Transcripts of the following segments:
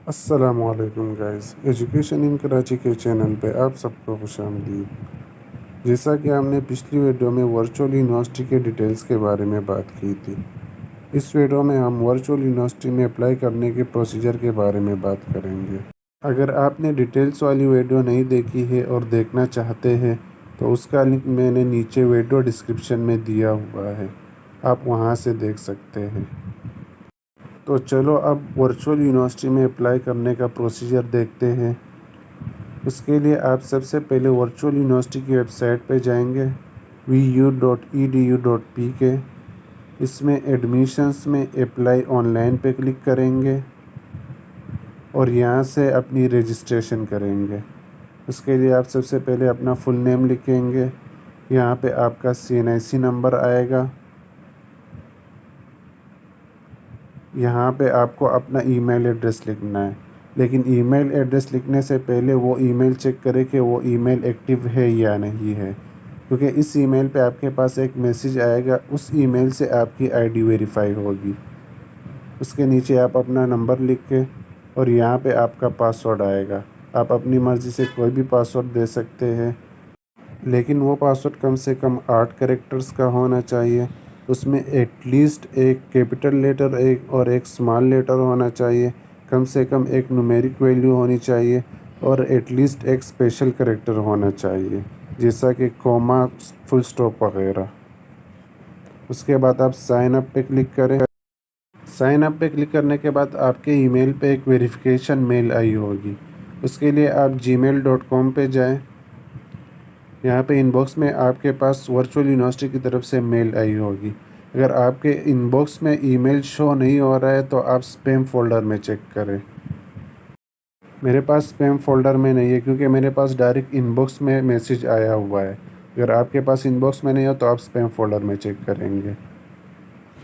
अस्सलामुअलैकुम guys, education in Karachi के channel पे आप सबको खुशामदीद। जैसा कि हमने पिछली वीडियो में वर्चुअल यूनिवर्सिटी के डिटेल्स के बारे में बात की थी, इस वीडियो में हम वर्चुअल यूनिवर्सिटी में अप्लाई करने के प्रोसीजर के बारे में बात करेंगे। अगर आपने डिटेल्स वाली वीडियो नहीं देखी है और देखना चाहते हैं तो उसका लिंक मैंने नीचे वीडियो डिस्क्रिप्शन में दिया हुआ है, आप वहां से देख सकते हैं। तो चलो अब वर्चुअल यूनिवर्सिटी में अप्लाई करने का प्रोसीजर देखते हैं। उसके लिए आप सबसे पहले वर्चुअल यूनिवर्सिटी की वेबसाइट पे जाएंगे vu.edu.pk। इसमें एडमिशन्स में अप्लाई ऑनलाइन पे क्लिक करेंगे और यहाँ से अपनी रजिस्ट्रेशन करेंगे। उसके लिए आप सबसे पहले अपना फुल नेम लिखेंगे। यहाँ पे आपका CNIC नंबर आएगा। यहाँ पे आपको अपना ईमेल एड्रेस लिखना है, लेकिन ईमेल एड्रेस लिखने से पहले वो ईमेल चेक करें कि वो ईमेल एक्टिव है या नहीं है, क्योंकि इस ईमेल पे आपके पास एक मैसेज आएगा, उस ईमेल से आपकी आईडी वेरीफाई होगी। उसके नीचे आप अपना नंबर लिख के और यहाँ पे आपका पासवर्ड आएगा। आप अपनी मर्ज़ी से कोई भी पासवर्ड दे सकते हैं, लेकिन वो पासवर्ड कम से कम 8 कैरेक्टर्स का होना चाहिए। उसमें एटलीस्ट एक कैपिटल लेटर एक और एक स्मॉल लेटर होना चाहिए, कम से कम एक न्यूमेरिक वैल्यू होनी चाहिए और एटलीस्ट एक स्पेशल कैरेक्टर होना चाहिए, जैसा कि कॉमा, फुल स्टॉप वगैरह। उसके बाद आप साइन अप पे क्लिक करें। साइन अप पे क्लिक करने के बाद आपके ईमेल पे एक वेरिफिकेशन मेल आई होगी। उसके लिए आप gmail.com पे जाएं। यहाँ पे इनबॉक्स में आपके पास वर्चुअल यूनिवर्सिटी की तरफ से मेल आई होगी। अगर आपके इनबॉक्स में ईमेल शो नहीं हो रहा है तो आप स्पैम फ़ोल्डर में चेक करें। मेरे पास स्पैम फ़ोल्डर में नहीं है, क्योंकि मेरे पास डायरेक्ट इनबॉक्स में मैसेज आया हुआ है। अगर आपके पास इनबॉक्स में नहीं हो तो आप स्पैम फ़ोल्डर में चेक करेंगे।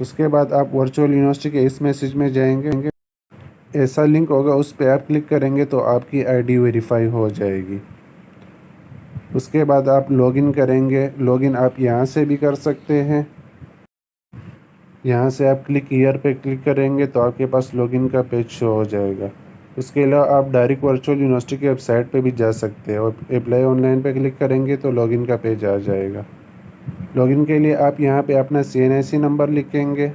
उसके बाद आप वर्चुअल यूनिवर्सिटी के इस मैसेज में जाएंगे। ऐसा लिंक होगा, उस पर आप क्लिक करेंगे तो आपकी आईडी वेरीफाई हो जाएगी। उसके बाद आप लॉगिन करेंगे। लॉगिन आप यहाँ से भी कर सकते हैं। यहाँ से आप क्लिक हियर पे क्लिक करेंगे तो आपके पास लॉगिन का पेज शो हो जाएगा। उसके अलावा आप डायरेक्ट वर्चुअल यूनिवर्सिटी की वेबसाइट पे भी जा सकते हैं और अप्लाई ऑनलाइन पे क्लिक करेंगे तो लॉगिन का पेज आ जाएगा। लॉगिन के लिए आप यहाँ पे अपना CNIC नंबर लिखेंगे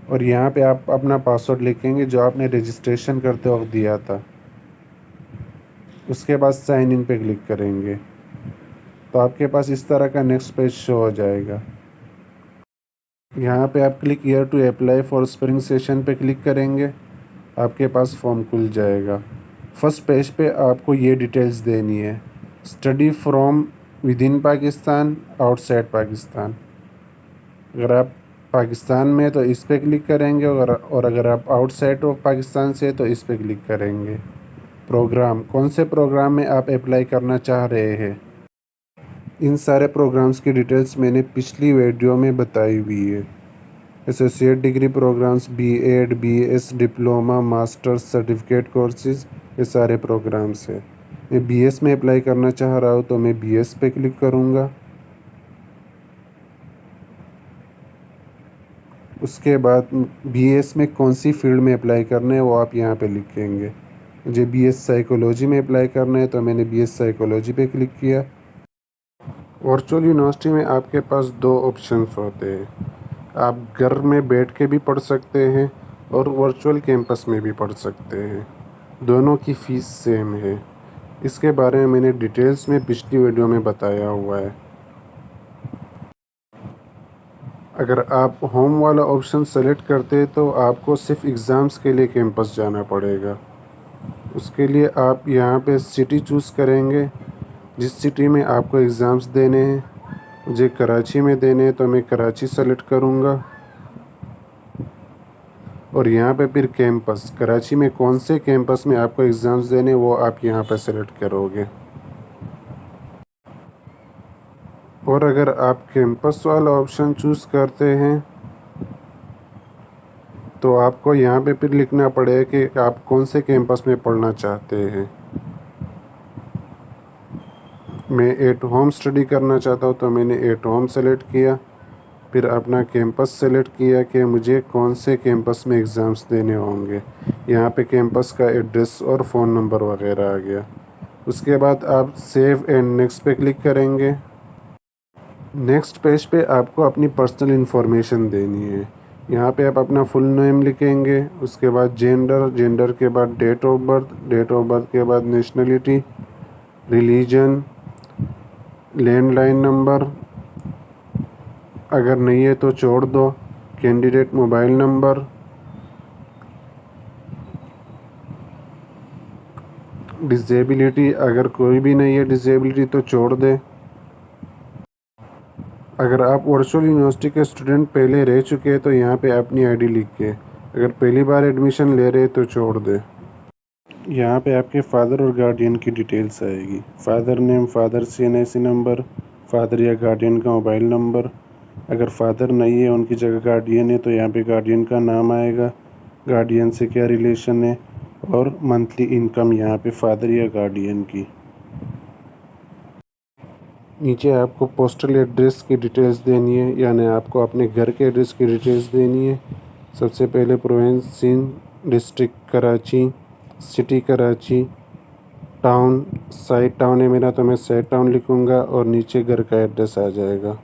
और यहाँ पे आप अपना पासवर्ड लिखेंगे जो आपने रजिस्ट्रेशन करते वक्त दिया था। उसके बाद साइन इन पे क्लिक करेंगे तो आपके पास इस तरह का नेक्स्ट पेज शो हो जाएगा। यहाँ पे आप click here to apply for spring session पे क्लिक करेंगे, आपके पास फॉर्म खुल जाएगा। फर्स्ट पेज पे आपको ये डिटेल्स देनी है: study from with in Pakistan, outside Pakistan. अगर आप पाकिस्तान में तो इस पे क्लिक करेंगे और अगर आप आउटसाइड ऑफ पाकिस्तान से तो इस पे क्लिक करेंगे। प्रोग्राम, कौन से प्रोग्राम में आप अप्लाई करना चाह रहे हैं, इन सारे प्रोग्राम्स की डिटेल्स मैंने पिछली वीडियो में बताई हुई है। Associate degree programs, B.Ed, BS, diploma, masters, certificate courses, ये सारे प्रोग्राम्स हैं। मैं BS में अप्लाई करना चाह रहा हूँ तो मैं BS पे क्लिक करूँगा। उसके बाद BS में कौन सी फील्ड में अप्लाई करना है वो आप यहाँ पे लिखेंगे। मुझे BS साइकोलॉजी में अप्लाई करना है तो मैंने BS साइकोलॉजी पे क्लिक किया। वर्चुअल यूनिवर्सिटी में आपके पास दो ऑप्शंस होते हैं, आप घर में बैठ के भी पढ़ सकते हैं और वर्चुअल कैंपस में भी पढ़ सकते हैं। दोनों की फ़ीस सेम है। इसके बारे में मैंने डिटेल्स में पिछली वीडियो में बताया हुआ है। अगर आप होम वाला ऑप्शन सेलेक्ट करते हैं तो आपको सिर्फ एग्ज़ाम्स के लिए कैंपस जाना पड़ेगा। उसके लिए आप यहाँ पे सिटी चूज़ करेंगे, जिस सिटी में आपको एग्ज़ाम्स देने हैं। मुझे कराची में देने हैं तो मैं कराची सेलेक्ट करूँगा और यहाँ पे फिर कैंपस, कराची में कौन से कैंपस में आपको एग्ज़ाम्स देने वो आप यहाँ पे सेलेक्ट करोगे। और अगर आप कैंपस वाला ऑप्शन चूज़ करते हैं तो आपको यहाँ पे फिर लिखना पड़ेगा कि आप कौन से कैंपस में पढ़ना चाहते हैं। मैं एट होम स्टडी करना चाहता हूँ तो मैंने एट होम सेलेक्ट किया। फिर अपना कैंपस सेलेक्ट किया कि मुझे कौन से कैंपस में एग्ज़ाम्स देने होंगे। यहाँ पे कैंपस का एड्रेस और फ़ोन नंबर वगैरह आ गया। उसके बाद आप सेव एंड नेक्स्ट पे क्लिक करेंगे। नेक्स्ट पेज पे आपको अपनी पर्सनल इन्फॉर्मेशन देनी है। यहाँ पे आप अपना फुल नेम लिखेंगे, उसके बाद जेंडर के बाद डेट ऑफ बर्थ के बाद नेशनलिटी, रिलीजन, लैंडलाइन नंबर अगर नहीं है तो छोड़ दो, कैंडिडेट मोबाइल नंबर, डिसेबिलिटी अगर कोई भी नहीं है डिसेबिलिटी तो छोड़ दें। अगर आप वर्चुअल यूनिवर्सिटी के स्टूडेंट पहले रह चुके हैं तो यहाँ पे अपनी आईडी लिख के, अगर पहली बार एडमिशन ले रहे हैं तो छोड़ दें। यहाँ पे आपके फादर और गार्डियन की डिटेल्स आएगी, father name, father CNIC number, father या गार्डियन का मोबाइल नंबर। अगर फादर नहीं है उनकी जगह गार्डियन है तो यहाँ पे गार्डियन का नाम आएगा, गार्डियन से क्या रिलेशन है, और मंथली इनकम यहाँ पे फादर या गार्डियन की। नीचे आपको पोस्टल एड्रेस की डिटेल्स देनी है, यानी आपको अपने घर के एड्रेस की डिटेल्स देनी है। सबसे पहले province Sindh, district Karachi, city Karachi, town, side town है मेरा तो मैं साइड टाउन लिखूँगा, और नीचे घर का एड्रेस आ जाएगा।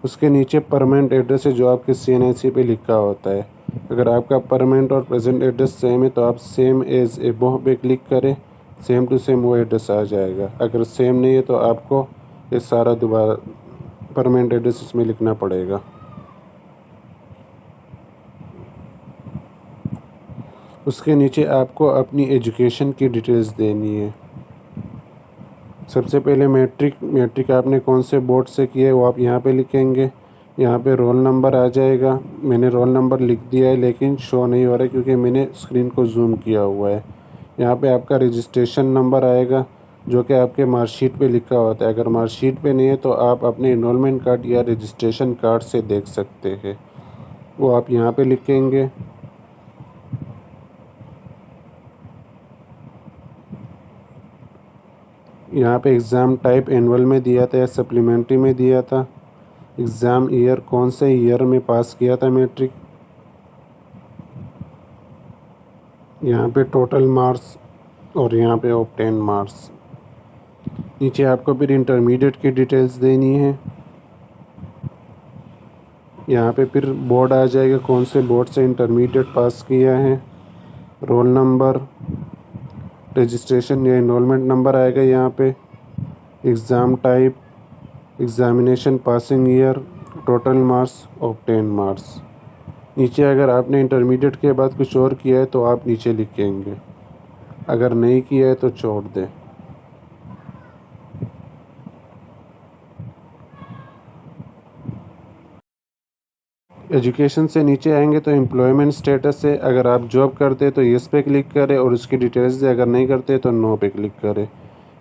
उसके नीचे परमानेंट एड्रेस है जो आपके CNIC पे लिखा होता है। अगर आपका परमानेंट और प्रेजेंट एड्रेस सेम है तो आप सेम एज एबोव पे क्लिक करें, सेम टू सेम वो एड्रेस आ जाएगा। अगर सेम नहीं है तो आपको ये सारा दोबारा परमानेंट एड्रेस इसमें लिखना पड़ेगा। उसके नीचे आपको अपनी एजुकेशन की डिटेल्स देनी है। सबसे पहले मैट्रिक आपने कौन से बोर्ड से किया है वो आप यहाँ पे लिखेंगे। यहाँ पे रोल नंबर आ जाएगा, मैंने रोल नंबर लिख दिया है लेकिन शो नहीं हो रहा है क्योंकि मैंने स्क्रीन को जूम किया हुआ है। यहाँ पे आपका रजिस्ट्रेशन नंबर आएगा जो कि आपके मार्कशीट पे लिखा होता है। अगर मार्कशीट पे नहीं है तो आप अपने इनरोलमेंट कार्ड या रजिस्ट्रेशन कार्ड से देख सकते हैं, वो आप यहाँ पे लिखेंगे। यहाँ पे एग्ज़ाम टाइप एनुअल में दिया था या सप्लीमेंट्री में दिया था, एग्ज़ाम ईयर कौन से ईयर में पास किया था मैट्रिक, यहाँ पे टोटल मार्क्स, और यहाँ पे ऑब्टेन मार्क्स। नीचे आपको फिर इंटरमीडिएट की डिटेल्स देनी है। यहाँ पे फिर बोर्ड आ जाएगा, कौन से बोर्ड से इंटरमीडिएट पास किया है, रोल नंबर, रजिस्ट्रेशन या इनरोलमेंट नंबर आएगा यहाँ पे, exam type, examination passing year, total marks, obtain marks. नीचे अगर आपने इंटरमीडिएट के बाद कुछ और किया है तो आप नीचे लिखेंगे, अगर नहीं किया है तो छोड़ दें। एजुकेशन से नीचे आएंगे तो एम्प्लॉयमेंट स्टेटस है, अगर आप जॉब करते हैं तो येस पे क्लिक करें और उसकी डिटेल्स दें, अगर नहीं करते तो नो पे क्लिक करें।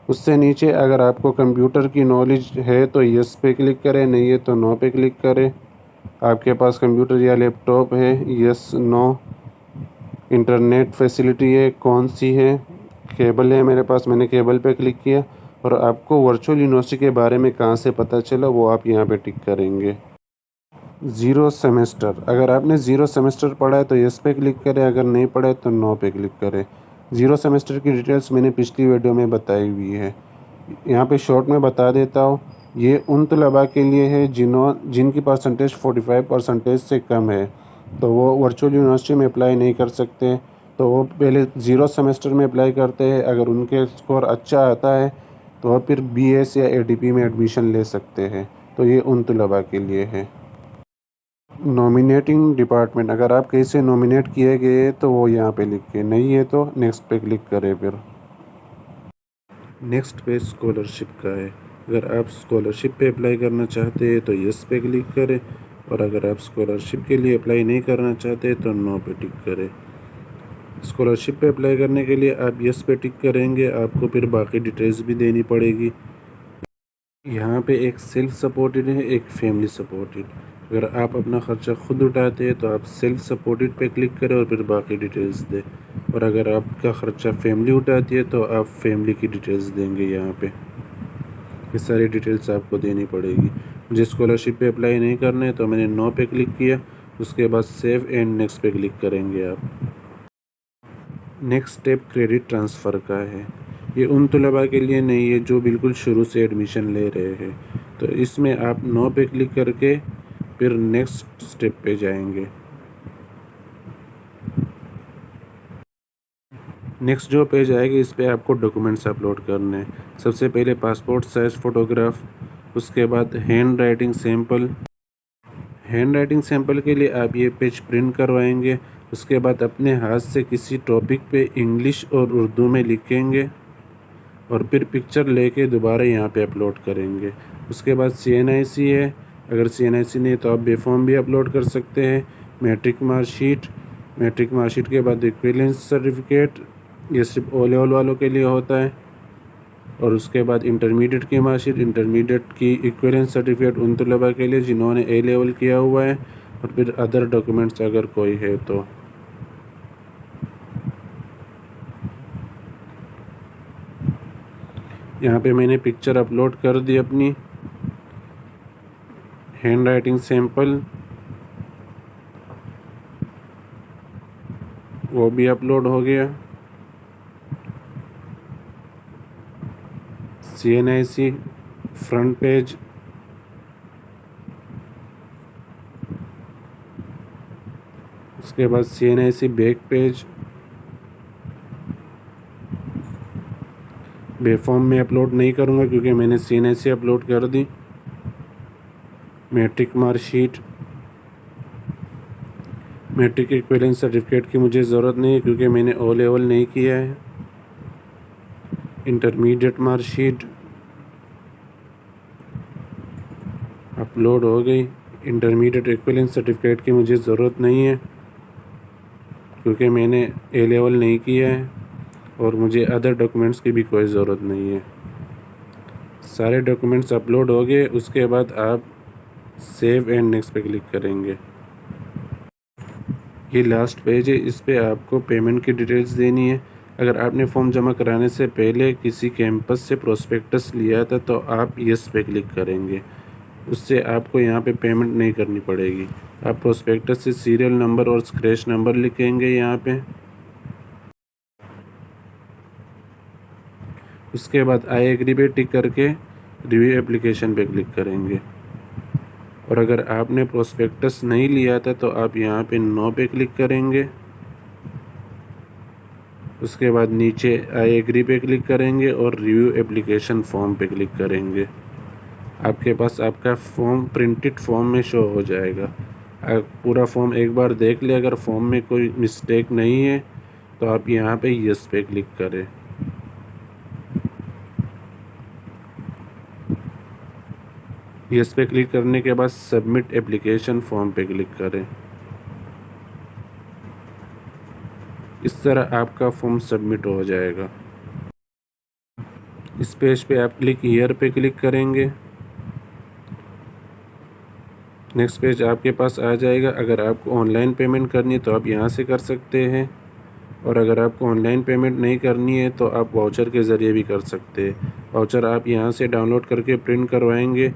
उससे नीचे अगर आपको कंप्यूटर की नॉलेज है तो येस पे क्लिक करें, नहीं है तो नो पे क्लिक करें। आपके पास कंप्यूटर या लैपटॉप है, येस नो। इंटरनेट फैसिलिटी है, कौन सी है, केबल है मेरे पास, मैंने केबल पे क्लिक किया। और आपको वर्चुअल यूनिवर्सिटी के बारे में कहाँ से पता चला वो आप यहाँ पे टिक करेंगे। ज़ीरो सेमेस्टर, अगर आपने ज़ीरो सेमेस्टर पढ़ा है तो येस पे क्लिक करें, अगर नहीं पढ़ा है तो नो पे क्लिक करें। ज़ीरो सेमेस्टर की डिटेल्स मैंने पिछली वीडियो में बताई हुई है, यहाँ पे शॉर्ट में बता देता हूँ। ये उन तलबा के लिए है जिनकी परसेंटेज 45% से कम है, तो वो वर्चुअल यूनिवर्सिटी में अप्लाई नहीं कर सकते, तो वो पहले ज़ीरो सेमेस्टर में अप्लाई करते हैं। अगर उनके स्कोर अच्छा आता है तो वो फिर BS या ADP में एडमिशन ले सकते हैं, तो ये उन तलबा के लिए है। नॉमिनेटिंग डिपार्टमेंट, अगर आप कहीं से नॉमिनेट किए गए तो वो यहाँ पे लिख के, नहीं है तो नेक्स्ट पे क्लिक करें। फिर नेक्स्ट पे स्कॉलरशिप का है, अगर आप स्कॉलरशिप पे अप्लाई करना चाहते हैं तो येस पे क्लिक करें, और अगर आप स्कॉलरशिप के लिए अप्लाई नहीं करना चाहते तो नो पे टिक करें। स्कॉलरशिप पे अप्लाई करने के लिए आप येस पे टिक करेंगे, आपको फिर बाकी डिटेल्स भी देनी पड़ेगी। यहाँ पे एक सेल्फ सपोर्टेड है, एक फैमिली सपोर्टेड। अगर आप अपना ख़र्चा खुद उठाते हैं तो आप सेल्फ सपोर्टेड पे क्लिक करें और फिर बाकी डिटेल्स दें, और अगर आपका ख़र्चा फैमिली उठाती है तो आप फैमिली की डिटेल्स देंगे यहाँ पे। ये सारी डिटेल्स आपको देनी पड़ेगी। मुझे स्कॉलरशिप पे अप्लाई नहीं करना है तो मैंने नो पे क्लिक किया। उसके बाद सेव एंड नेक्स्ट पे क्लिक करेंगे आप। नेक्स्ट स्टेप क्रेडिट ट्रांसफ़र का है। ये उन तलबा के लिए नहीं है जो बिल्कुल शुरू से एडमिशन ले रहे हैं। तो इसमें आप नो पे क्लिक करके फिर नेक्स्ट स्टेप पे जाएंगे। नेक्स्ट जो पेज आएगा इस पे आपको डॉक्यूमेंट्स अपलोड करने हैं। सबसे पहले पासपोर्ट साइज़ फ़ोटोग्राफ, उसके बाद hand writing sample. Hand writing sample के लिए आप ये पेज प्रिंट करवाएंगे। उसके बाद अपने हाथ से किसी टॉपिक पे इंग्लिश और उर्दू में लिखेंगे और फिर पिक्चर लेके दोबारा यहाँ पे अपलोड करेंगे। उसके बाद CNIC है, अगर CNIC नहीं तो आप बेफॉर्म भी अपलोड कर सकते हैं। मैट्रिक मार्कशीट, मैट्रिक मार्कशीट के बाद इक्विवेलेंस सर्टिफिकेट, ये सिर्फ ओ लेवल वालों के लिए होता है। और उसके बाद इंटरमीडिएट की मार्कशीट, इंटरमीडिएट की इक्विवेलेंस सर्टिफिकेट उन तलबा के लिए जिन्होंने A लेवल किया हुआ है। और फिर अदर डॉक्यूमेंट्स अगर कोई है तो। यहाँ पे मैंने पिक्चर अपलोड कर दी अपनी, हैंड राइटिंग सैंपल वो भी अपलोड हो गया। CNIC फ्रंट पेज, उसके बाद CNIC बैक पेज, बेफॉर्म में अपलोड नहीं करूँगा क्योंकि मैंने CNIC अपलोड कर दी। Matric marksheet, matric equivalence certificate की मुझे ज़रूरत नहीं है क्योंकि मैंने O लेवल नहीं किया है। इंटरमीडिएट मार्कशीट अपलोड हो गई। इंटरमीडिएट इक्विवेलेंस सर्टिफिकेट की मुझे ज़रूरत नहीं है क्योंकि मैंने A लेवल नहीं किया है और मुझे अदर डॉक्यूमेंट्स की भी कोई ज़रूरत नहीं है। सारे डॉक्यूमेंट्स अपलोड हो गए। उसके बाद आप सेव एंड नेक्स्ट पे क्लिक करेंगे। ये लास्ट पेज है, इस पे आपको पेमेंट की डिटेल्स देनी है। अगर आपने फॉर्म जमा कराने से पहले किसी कैंपस से प्रोस्पेक्टस लिया था तो आप यस पे क्लिक करेंगे। उससे आपको यहाँ पे पेमेंट नहीं करनी पड़ेगी। आप प्रोस्पेक्टस से सीरियल नंबर और स्क्रैच नंबर लिखेंगे यहाँ पे। उसके बाद आई एग्री पे टिक करके रिव्यू एप्लीकेशन पे क्लिक करेंगे। और अगर आपने प्रोस्पेक्टस नहीं लिया था तो आप यहाँ पे नो पे क्लिक करेंगे। उसके बाद नीचे आई एग्री पे क्लिक करेंगे और रिव्यू एप्लीकेशन फॉर्म पे क्लिक करेंगे। आपके पास आपका फॉर्म प्रिंटेड फॉर्म में शो हो जाएगा। आप पूरा फॉर्म एक बार देख ले, अगर फॉर्म में कोई मिस्टेक नहीं है तो आप यहाँ पे यस पे क्लिक करें। यस पे क्लिक करने के बाद सबमिट एप्लीकेशन फॉर्म पे क्लिक करें। इस तरह आपका फॉर्म सबमिट हो जाएगा। इस पेज पे आप क्लिक हियर पे क्लिक करेंगे। नेक्स्ट पेज आपके पास आ जाएगा। अगर आपको ऑनलाइन पेमेंट करनी है तो आप यहाँ से कर सकते हैं और अगर आपको ऑनलाइन पेमेंट नहीं करनी है तो आप वाउचर के ज़रिए भी कर सकते हैं। वाउचर आप यहाँ से डाउनलोड करके प्रिंट करवाएंगे।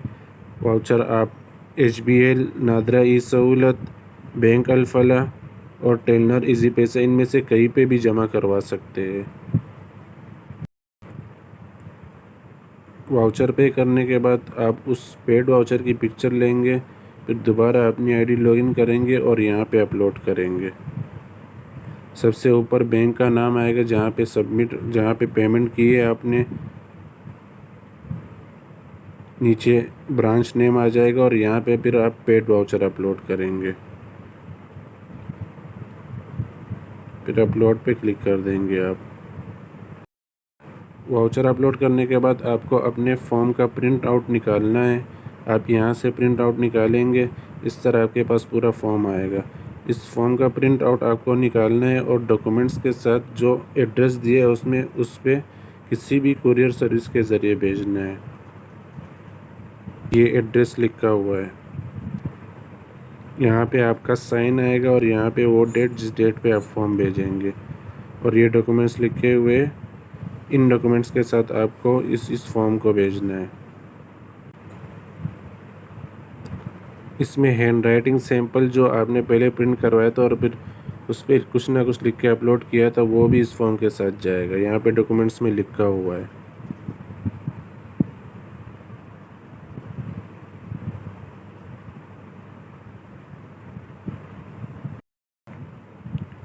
वाउचर आप HBL, नादरा ई सहूलत, बैंक अल-फलाह और टेलनर इजी पैसा इनमें से कहीं पे भी जमा करवा सकते हैं। वाउचर पे करने के बाद आप उस पेड वाउचर की पिक्चर लेंगे, फिर दोबारा अपनी आईडी लॉगिन करेंगे और यहाँ पे अपलोड करेंगे। सबसे ऊपर बैंक का नाम आएगा जहाँ पे पेमेंट की है आपने। नीचे ब्रांच नेम आ जाएगा और यहाँ पे फिर आप पेड वाउचर अपलोड करेंगे। फिर अपलोड पे क्लिक कर देंगे आप। वाउचर अपलोड करने के बाद आपको अपने फॉर्म का प्रिंट आउट निकालना है। आप यहाँ से प्रिंट आउट निकालेंगे। इस तरह आपके पास पूरा फॉर्म आएगा। इस फॉर्म का प्रिंट आउट आपको निकालना है और डॉक्यूमेंट्स के साथ जो एड्रेस दिया है उसमें उस पर किसी भी कुरियर सर्विस के ज़रिए भेजना है। ये एड्रेस लिखा हुआ है। यहाँ पे आपका साइन आएगा और यहाँ पे वो डेट जिस डेट पे आप फॉर्म भेजेंगे और ये डॉक्यूमेंट्स लिखे हुए इन डॉक्यूमेंट्स के साथ आपको इस फॉर्म को भेजना है। इसमें हैंड राइटिंग सैंपल जो आपने पहले प्रिंट करवाया था और फिर उस पर कुछ ना कुछ लिख के अपलोड किया था, वो भी इस फॉर्म के साथ जाएगा। यहाँ पे डॉक्यूमेंट्स में लिखा हुआ है।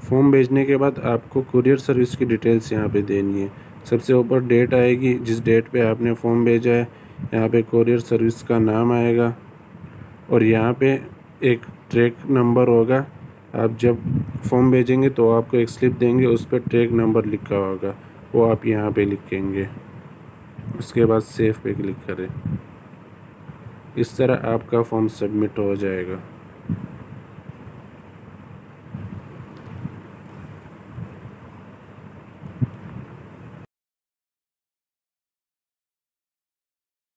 फॉर्म भेजने के बाद आपको कुरियर सर्विस की डिटेल्स यहाँ पे देनी है। सबसे ऊपर डेट आएगी, जिस डेट पे आपने फॉर्म भेजा है। यहाँ पे कुरियर सर्विस का नाम आएगा और यहाँ पे एक ट्रैक नंबर होगा। आप जब फॉर्म भेजेंगे तो आपको एक स्लिप देंगे, उस पर ट्रैक नंबर लिखा होगा, वो आप यहाँ पे लिखेंगे। उसके बाद सेव पे क्लिक करें। इस तरह आपका फॉर्म सबमिट हो जाएगा।